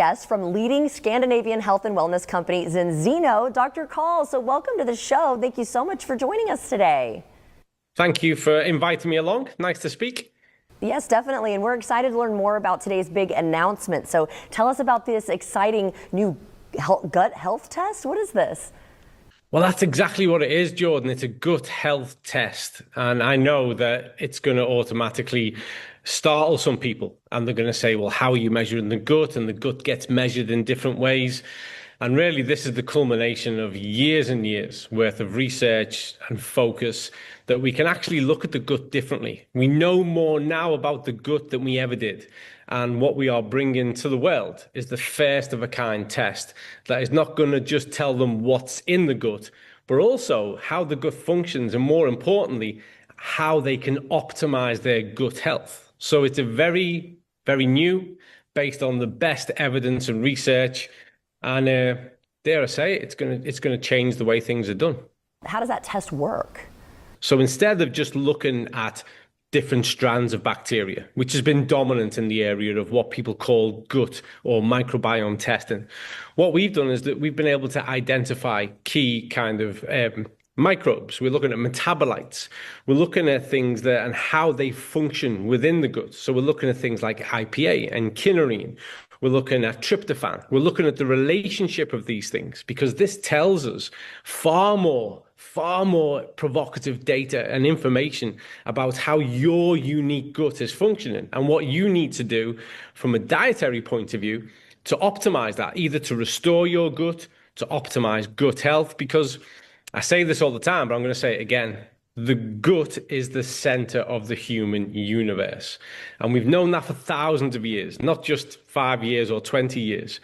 Guest from leading Scandinavian health and wellness company Zinzino, Dr. Call. So welcome to the show. Thank you so much for joining us today. Thank you for inviting me along. Nice to speak. Yes, definitely. And we're excited to learn more about today's big announcement. So tell us about this exciting new gut health test. What is this? Well, that's exactly what it is, Jordan. It's a gut health test. And I know that it's going to automatically startle some people. And they're going to say, well, how are you measuring the gut? And the gut gets measured in different ways. And really, this is the culmination of years and years worth of research and focus that we can actually look at the gut differently. We know more now about the gut than we ever did. And what we are bringing to the world is the first of a kind test that is not going to just tell them what's in the gut, but also how the gut functions, and more importantly, how they can optimize their gut health. So it's a very, very new, based on the best evidence and research. And dare I say, it's going to change the way things are done. How does that test work? So instead of just looking at different strands of bacteria, which has been dominant in the area of what people call gut or microbiome testing, what we've done is that we've been able to identify key kind of microbes. We're looking at metabolites. We're looking at things that and how they function within the gut. So we're looking at things like IPA and kinorine. We're looking at tryptophan. We're looking at the relationship of these things, because this tells us far more provocative data and information about how your unique gut is functioning and what you need to do from a dietary point of view to optimize that, either to restore your gut, to optimize gut health. Because I say this all the time, but I'm going to say it again. The gut is the center of the human universe. And we've known that for thousands of years, not just 5 years or 20 years.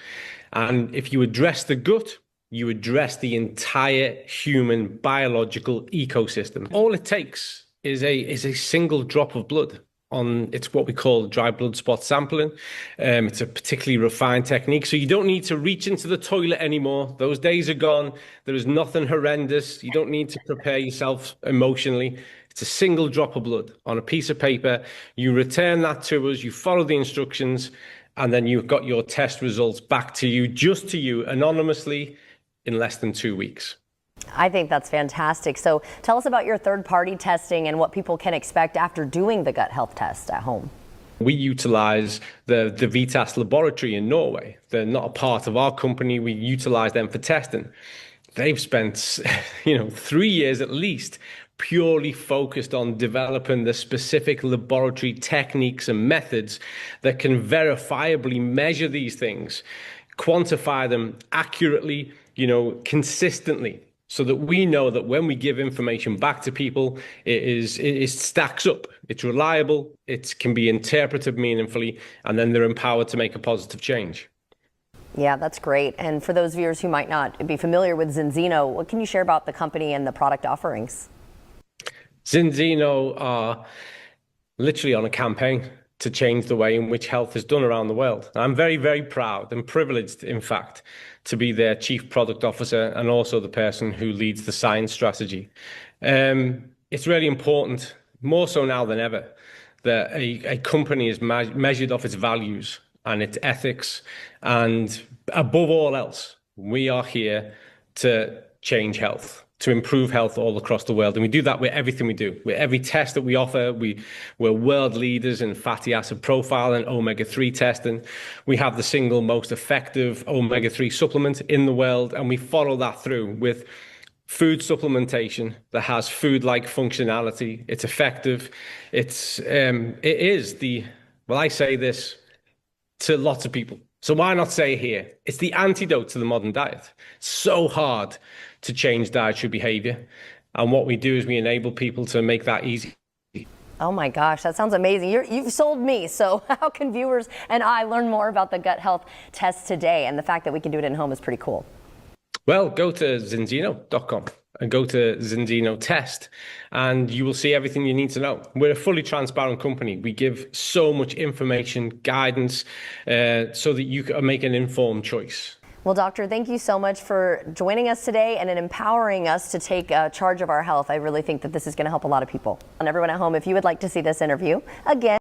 And if you address the gut, you address the entire human biological ecosystem. All it takes is a single drop of blood. It's what we call dry blood spot sampling. It's a particularly refined technique, so you don't need to reach into the toilet anymore. Those days are gone. There is nothing horrendous. You don't need to prepare yourself emotionally. It's a single drop of blood on a piece of paper. You return that to us, you follow the instructions, and then you've got your test results back to you, just to you, anonymously, in less than 2 weeks. I think that's fantastic. So tell us about your third-party testing and what people can expect after doing the gut health test at home. We utilize the Vitas laboratory in Norway. They're not a part of our company. We utilize them for testing. They've spent 3 years at least purely focused on developing the specific laboratory techniques and methods that can verifiably measure these things, quantify them accurately, consistently, so that we know that when we give information back to people, it stacks up. It's reliable, it can be interpreted meaningfully, and then they're empowered to make a positive change. Yeah, that's great. And for those viewers who might not be familiar with Zinzino, what can you share about the company and the product offerings? Zinzino are literally on a campaign to change the way in which health is done around the world. I'm very, very proud and privileged, in fact, to be their chief product officer and also the person who leads the science strategy. It's really important, more so now than ever, that a company is measured off its values and its ethics. And above all else, we are here to change health, to improve health all across the world. And we do that with everything we do. With every test that we offer, we're world leaders in fatty acid profile and omega-3 testing. We have the single most effective omega-3 supplement in the world, and we follow that through with food supplementation that has food-like functionality. It's effective. I say this to lots of people, so why not say it here? It's the antidote to the modern diet. It's so hard to change dietary behavior. And what we do is we enable people to make that easy. Oh my gosh, that sounds amazing. You've sold me. So how can viewers and I learn more about the gut health test today? And the fact that we can do it at home is pretty cool. Well, go to zinzino.com and go to Zinzino Test, and you will see everything you need to know. We're a fully transparent company. We give so much information, guidance, so that you can make an informed choice. Well, doctor, thank you so much for joining us today and in empowering us to take charge of our health. I really think that this is going to help a lot of people. And everyone at home, if you would like to see this interview again,